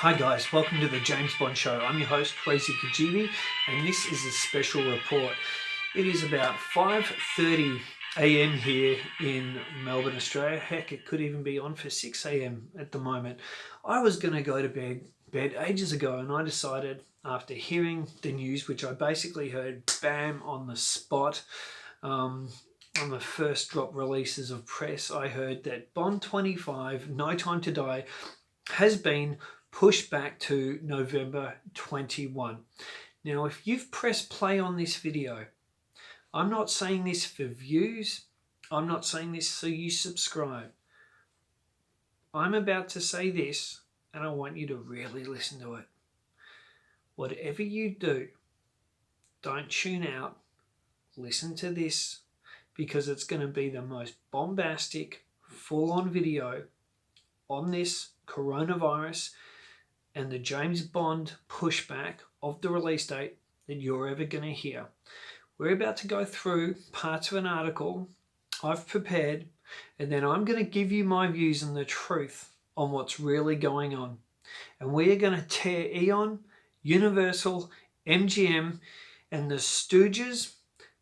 Hi guys, welcome to the James Bond Show. I'm your host, Krazy, and this is a special report. It is about 5:30 a.m. here in Melbourne, Australia. Heck, it could even be on for 6 a.m. at the moment. I was going to go to bed ages ago, and I decided after hearing the news, which I basically heard bam on the spot, on the first drop releases of press, I heard that Bond 25, No Time to Die, has been pushed back to November 21. Now, if you've pressed play on this video, I'm not saying this for views. I'm not saying this so you subscribe. I'm about to say this, and I want you to really listen to it. Whatever you do, don't tune out. Listen to this, because it's going to be the most bombastic, full-on video on this coronavirus and the James Bond pushback of the release date that you're ever going to hear. We're about to go through parts of an article I've prepared, and then I'm going to give you my views and the truth on what's really going on. And we're going to tear Eon, Universal, MGM, and the stooges,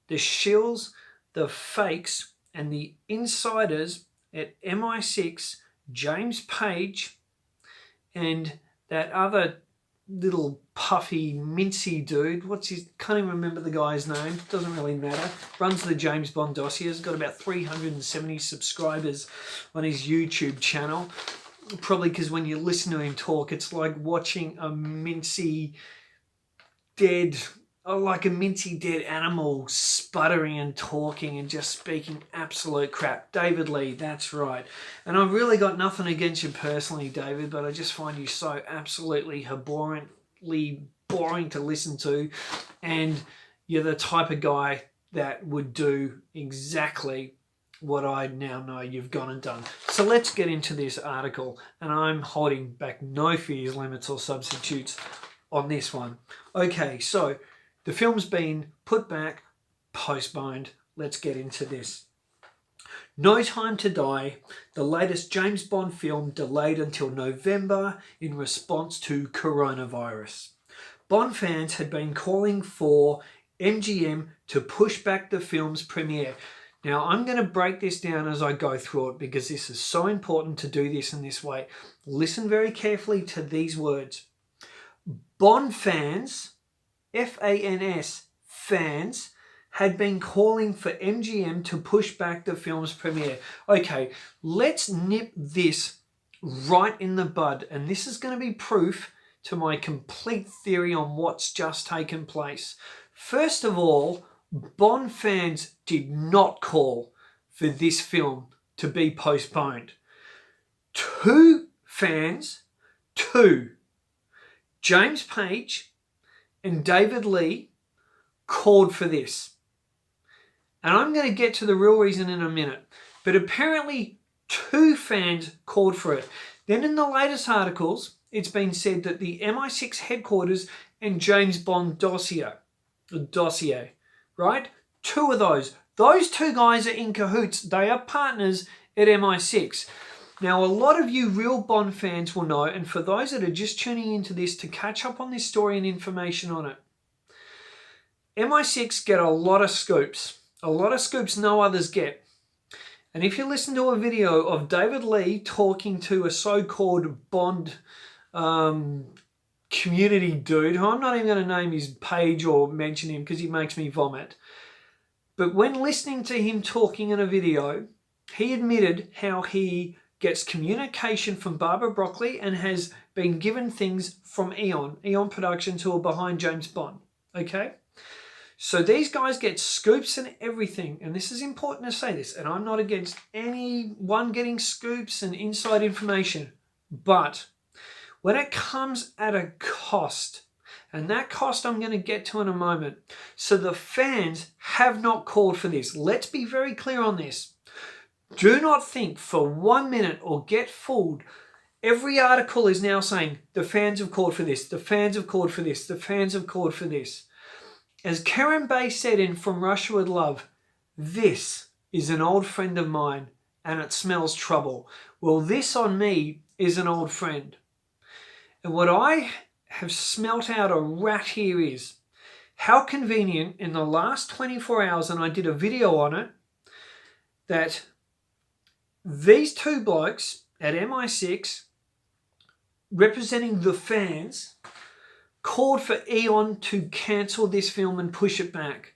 the shills, the fakes, and the insiders at MI6, James Page, and that other little puffy, mincy dude. Can't even remember the guy's name. Doesn't really matter. Runs the James Bond dossier. Has got about 370 subscribers on his YouTube channel. Probably because when you listen to him talk, it's like watching a mincy dead animal sputtering and talking and just speaking absolute crap. David Lee, that's right. And I've really got nothing against you personally, David, but I just find you so absolutely abhorrently boring to listen to. And you're the type of guy that would do exactly what I now know you've gone and done. So let's get into this article. And I'm holding back no fears, limits, or substitutes on this one. Okay, so the film's been put back, postponed. Let's get into this. No Time to Die, the latest James Bond film, delayed until November in response to coronavirus. Bond fans had been calling for MGM to push back the film's premiere. Now, I'm going to break this down as I go through it because this is so important to do this in this way. Listen very carefully to these words. Bond fans, F-A-N-S, fans, had been calling for MGM to push back the film's premiere. Okay, let's nip this right in the bud, and this is going to be proof to my complete theory on what's just taken place. First of all, Bond fans did not call for this film to be postponed. Two, James Page and David Lee, called for this. And I'm going to get to the real reason in a minute. But apparently 2 fans called for it. Then in the latest articles, it's been said that the MI6 headquarters and James Bond dossier, right? 2 of those 2 guys are in cahoots. They are partners at MI6. Now, a lot of you real Bond fans will know, and for those that are just tuning into this to catch up on this story and information on it, MI6 get a lot of scoops no others get. And if you listen to a video of David Lee talking to a so-called Bond community dude, who I'm not even going to name his page or mention him because he makes me vomit, but when listening to him talking in a video, he admitted how he gets communication from Barbara Broccoli and has been given things from Eon Productions, who are behind James Bond. Okay? So these guys get scoops and everything, and this is important to say this, and I'm not against anyone getting scoops and inside information, but when it comes at a cost, and that cost I'm going to get to in a moment, so the fans have not called for this. Let's be very clear on this. Do not think for 1 minute or get fooled. Every article is now saying the fans have called for this, the fans have called for this, the fans have called for this. As Karen Bay said in From Russia with Love, this is an old friend of mine and it smells trouble. Well, this on me is an old friend. And what I have smelt out a rat here is how convenient in the last 24 hours, and I did a video on it, that these two blokes at MI6 representing the fans called for Eon to cancel this film and push it back.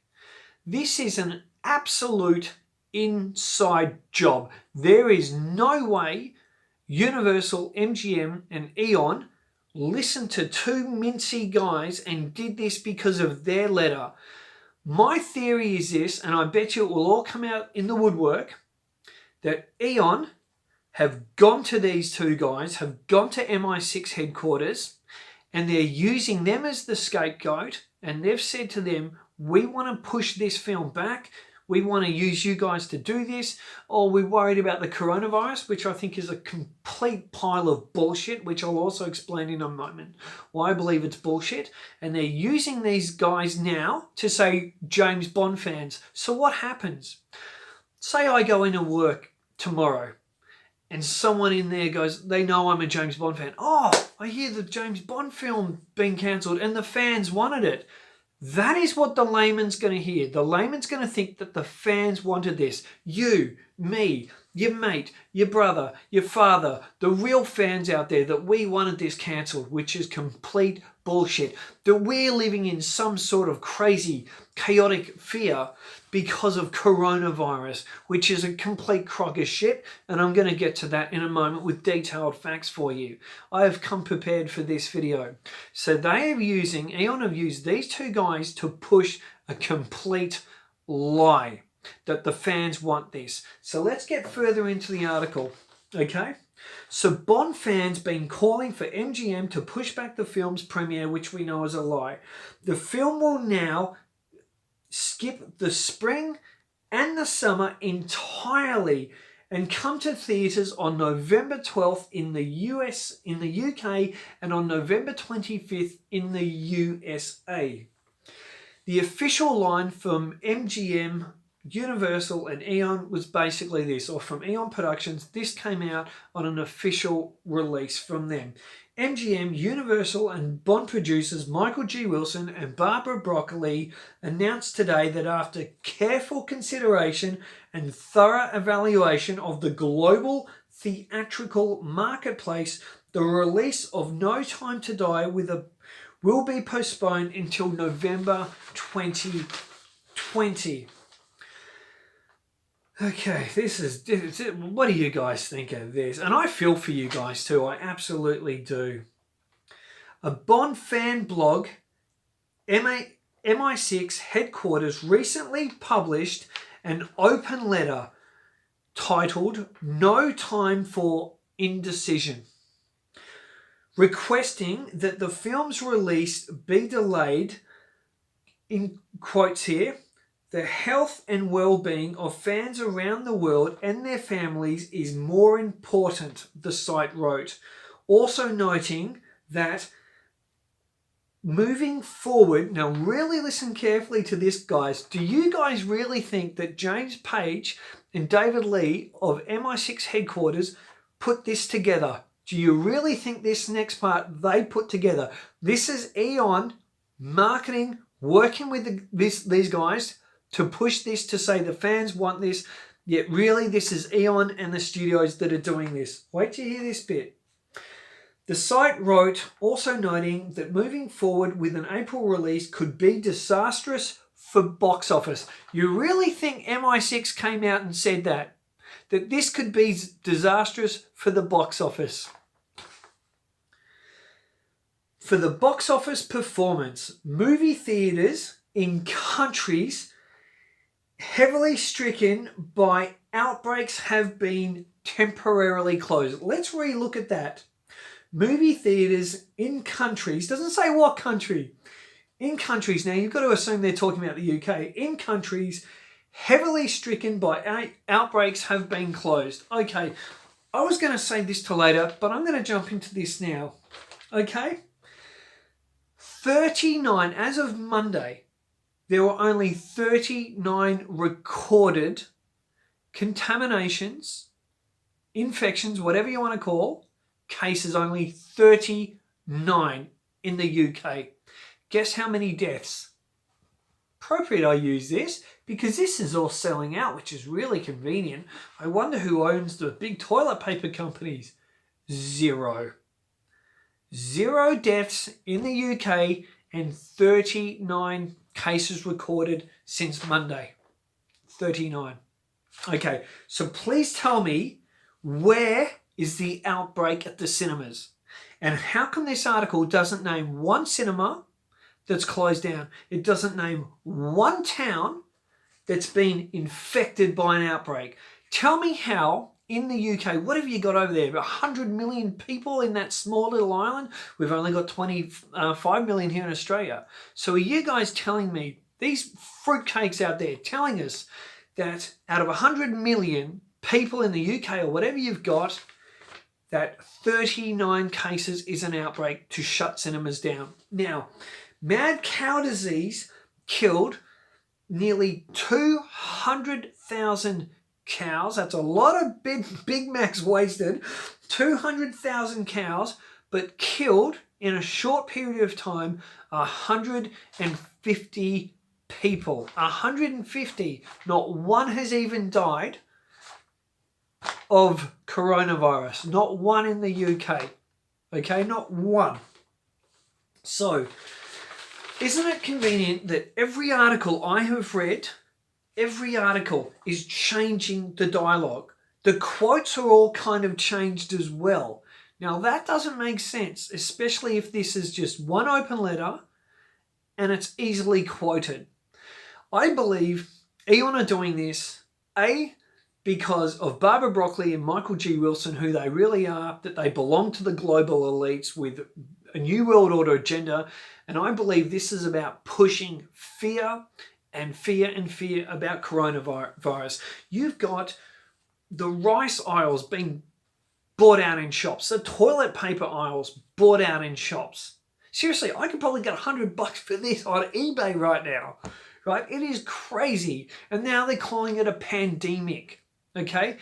This is an absolute inside job. There is no way Universal, MGM and Eon listened to two mincy guys and did this because of their letter. My theory is this, and I bet you it will all come out in the woodwork, that Eon have gone to these two guys, have gone to MI6 headquarters, and they're using them as the scapegoat, and they've said to them, we want to push this film back, we want to use you guys to do this, or we're worried about the coronavirus, which I think is a complete pile of bullshit, which I'll also explain in a moment why I believe it's bullshit. And they're using these guys now to say James Bond fans. So what happens? Say I go into work tomorrow and someone in there goes, they know I'm a James Bond fan. Oh, I hear the James Bond film being cancelled and the fans wanted it. That is what the layman's going to hear. The layman's going to think that the fans wanted this. You, me, your mate, your brother, your father, the real fans out there, that we wanted this cancelled, which is complete bullshit. That we're living in some sort of crazy, chaotic fear because of coronavirus, which is a complete crock of shit. And I'm going to get to that in a moment with detailed facts for you. I have come prepared for this video. So Eon have used these two guys to push a complete lie that the fans want this. So let's get further into the article, okay? So Bond fans been calling for MGM to push back the film's premiere, which we know is a lie. The film will now skip the spring and the summer entirely and come to theatres on November 12th in the US, in the UK, and on November 25th in the USA. The official line from MGM, Universal and Eon was basically this, or from Eon Productions, this came out on an official release from them. MGM, Universal and Bond producers Michael G. Wilson and Barbara Broccoli announced today that after careful consideration and thorough evaluation of the global theatrical marketplace, the release of No Time to Die will be postponed until November 2020. Okay, what do you guys think of this? And I feel for you guys too, I absolutely do. A Bond fan blog, MI6 headquarters, recently published an open letter titled No Time for Indecision, requesting that the film's release be delayed, in quotes here, the health and well-being of fans around the world and their families is more important, the site wrote. Also noting that moving forward, now really listen carefully to this, guys. Do you guys really think that James Page and David Lee of MI6 headquarters put this together? Do you really think this next part they put together? This is Eon marketing, working with these guys to push this, to say the fans want this, yet really this is Eon and the studios that are doing this. Wait till you hear this bit. The site wrote, also noting that moving forward with an April release could be disastrous for box office. You really think MI6 came out and said that? That this could be disastrous for the box office? For the box office performance, movie theatres in countries heavily stricken by outbreaks have been temporarily closed. Let's re-look at that. Movie theatres in countries, doesn't say what country, in countries, now you've got to assume they're talking about the UK, in countries heavily stricken by outbreaks have been closed. Okay, I was going to say this till later, but I'm going to jump into this now. Okay, 39, as of Monday, there were only 39 recorded contaminations, infections, whatever you want to call, cases, only 39. 39 in the UK. Guess how many deaths? Appropriate I use this because this is all selling out, which is really convenient. I wonder who owns the big toilet paper companies. 0. 0 deaths in the UK and 39 cases recorded since Monday. 39. Okay, so please tell me, where is the outbreak at the cinemas? And how come this article doesn't name one cinema that's closed down? It doesn't name one town that's been infected by an outbreak. Tell me how in the UK, what have you got over there? 100 million people in that small little island? We've only got 25 million here in Australia. So are you guys telling me, these fruitcakes out there telling us that out of 100 million people in the UK or whatever you've got, that 39 cases is an outbreak to shut cinemas down? Now, mad cow disease killed nearly 200,000 cows. That's a lot of Big Macs wasted. 200,000 cows, but killed in a short period of time 150 people. 150. Not one has even died of coronavirus. Not one in the UK. Okay, not one. So, isn't it convenient that every article I have read, every article is changing the dialogue? The quotes are all kind of changed as well. Now that doesn't make sense, especially if this is just one open letter and it's easily quoted. I believe Eon are doing this, A, because of Barbara Broccoli and Michael G. Wilson, who they really are, that they belong to the global elites with a New World Order agenda. And I believe this is about pushing fear and fear and fear about coronavirus. You've got the rice aisles being bought out in shops, the toilet paper aisles bought out in shops. Seriously, I could probably get $100 for this on eBay right now, right? It is crazy. And now they're calling it a pandemic. Okay,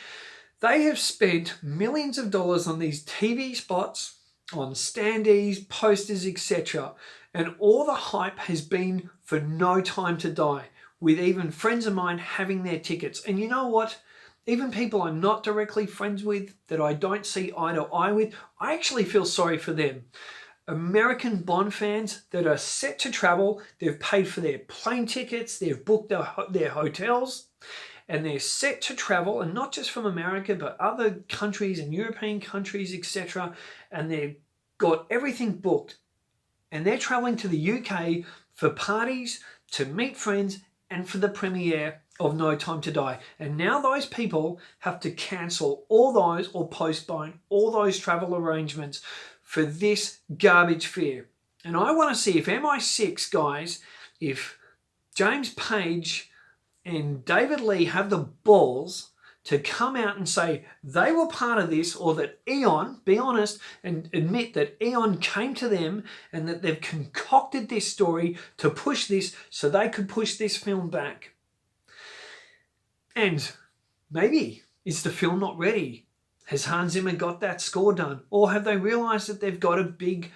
they have spent millions of dollars on these TV spots, on standees, posters, etc. And all the hype has been for No Time to Die, with even friends of mine having their tickets. And you know what? Even people I'm not directly friends with, that I don't see eye to eye with, I actually feel sorry for them. American Bond fans that are set to travel, they've paid for their plane tickets, they've booked their hotels, and they're set to travel, and not just from America, but other countries and European countries, etc. And they've got everything booked. And they're traveling to the UK for parties, to meet friends, and for the premiere of No Time to Die. And now those people have to cancel all those or postpone all those travel arrangements for this garbage fear. And I want to see if MI6 guys, if James Page and David Lee have the balls to come out and say they were part of this, or that Eon, be honest and admit that Eon came to them and that they've concocted this story to push this so they could push this film back. And maybe, is the film not ready? Has Hans Zimmer got that score done? Or have they realised that they've got a big,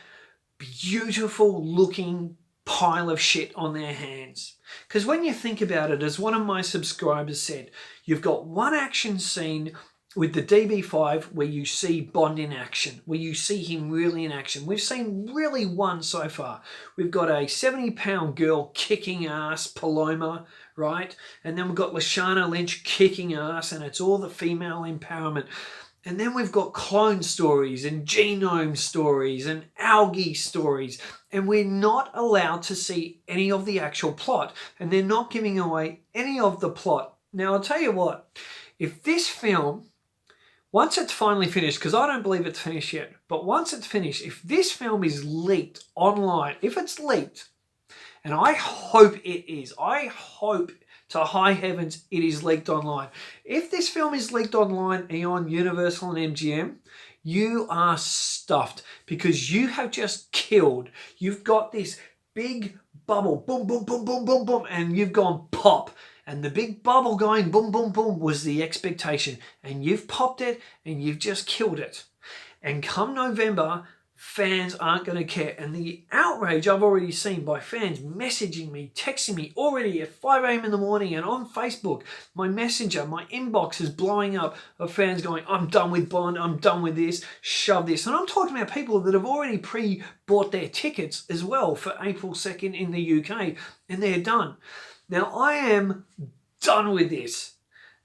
beautiful looking pile of shit on their hands? Because when you think about it, as one of my subscribers said, you've got one action scene with the DB5 where you see Bond in action, where you see him really in action. We've seen really one so far. We've got a 70-pound girl kicking ass, Paloma, right? And then we've got Lashana Lynch kicking ass, and it's all the female empowerment. And then we've got clone stories and genome stories and algae stories. And we're not allowed to see any of the actual plot. And they're not giving away any of the plot. Now, I'll tell you what. If this film, once it's finally finished, because I don't believe it's finished yet, but once it's finished, if this film is leaked online, if it's leaked, and I hope it is, I hope to high heavens it is leaked online. If this film is leaked online, Eon, Universal and MGM, you are stuffed, because you have just killed. You've got this big bubble, boom, boom, boom, boom, boom, boom, and you've gone pop. And the big bubble going boom, boom, boom was the expectation. And you've popped it and you've just killed it. And come November, fans aren't going to care. And the outrage I've already seen by fans messaging me, texting me already at 5 a.m. in the morning, and on Facebook, my messenger, my inbox is blowing up of fans going, I'm done with Bond, I'm done with this, shove this. And I'm talking about people that have already pre-bought their tickets as well for April 2nd in the UK, and they're done. Now, I am done with this.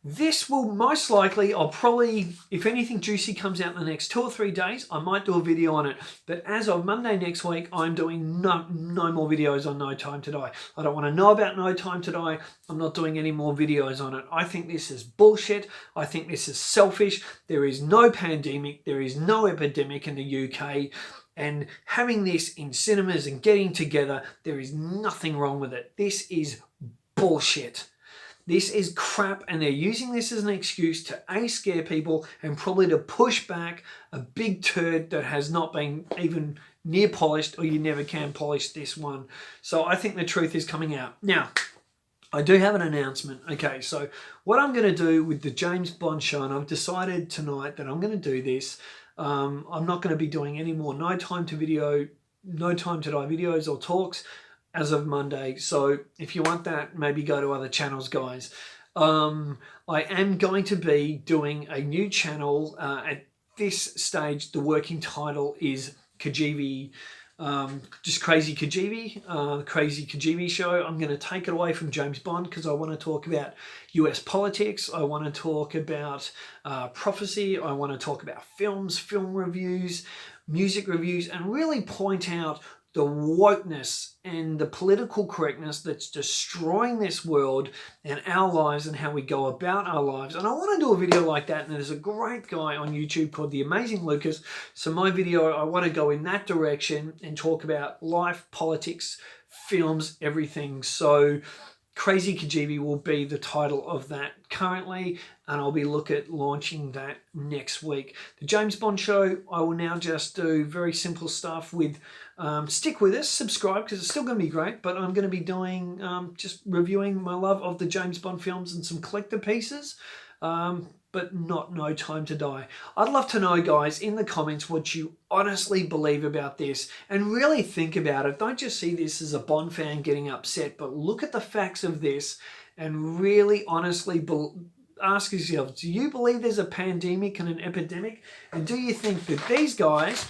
This will most likely, I'll probably, if anything juicy comes out in the next 2 or 3 days, I might do a video on it. But as of Monday next week, I'm doing no more videos on No Time to Die. I don't want to know about No Time to Die. I'm not doing any more videos on it. I think this is bullshit. I think this is selfish. There is no pandemic. There is no epidemic in the UK. And having this in cinemas and getting together, there is nothing wrong with it. This is bullshit. This is crap, and they're using this as an excuse to A, scare people, and probably to push back a big turd that has not been even near polished, or you never can polish this one. So I think the truth is coming out. Now, I do have an announcement. Okay, so what I'm going to do with the James Bond show, and I've decided tonight that I'm going to do this. I'm not going to be doing any more No Time to Die videos or talks as of Monday. So if you want that, maybe go to other channels, guys. I am going to be doing a new channel. At this stage, the working title is Kajivi, just Krazy Kajivi, Krazy Kajivi show. I'm going to take it away from James Bond because I want to talk about US politics. I want to talk about prophecy. I want to talk about films, film reviews, music reviews, and really point out the wokeness and the political correctness that's destroying this world and our lives and how we go about our lives. And I want to do a video like that, and there's a great guy on YouTube called The Amazing Lucas. So my video, I want to go in that direction and talk about life, politics, films, everything. So Krazy Kajivi will be the title of that currently, and I'll be looking at launching that next week. The James Bond show, I will now just do very simple stuff with, stick with us, subscribe, because it's still going to be great, but I'm going to be doing, just reviewing my love of the James Bond films and some collector pieces, but not No Time to Die. I'd love to know, guys, in the comments what you honestly believe about this, and really think about it. Don't just see this as a Bond fan getting upset, but look at the facts of this and really honestly ask yourself, do you believe there's a pandemic and an epidemic? And do you think that these guys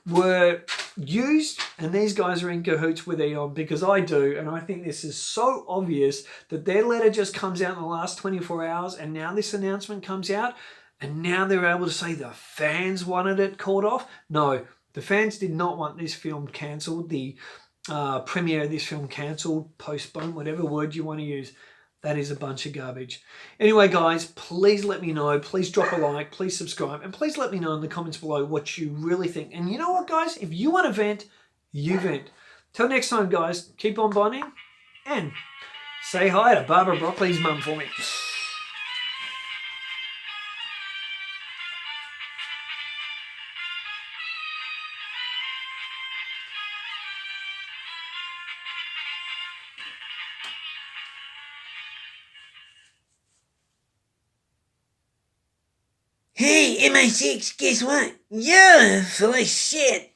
were used and these guys are in cahoots with Eon? Because I do, and I think this is so obvious that their letter just comes out in the last 24 hours, and now this announcement comes out, and now they're able to say the fans wanted it called off. No, the fans did not want this film cancelled, the premiere of this film cancelled, postponed, whatever word you want to use. That is a bunch of garbage. Anyway, guys, please let me know. Please drop a like. Please subscribe. And please let me know in the comments below what you really think. And you know what, guys? If you want to vent, you vent. Till next time, guys, keep on bonding. And say hi to Barbara Broccoli's mum for me. Hey, MI6, guess what? You're full of shit.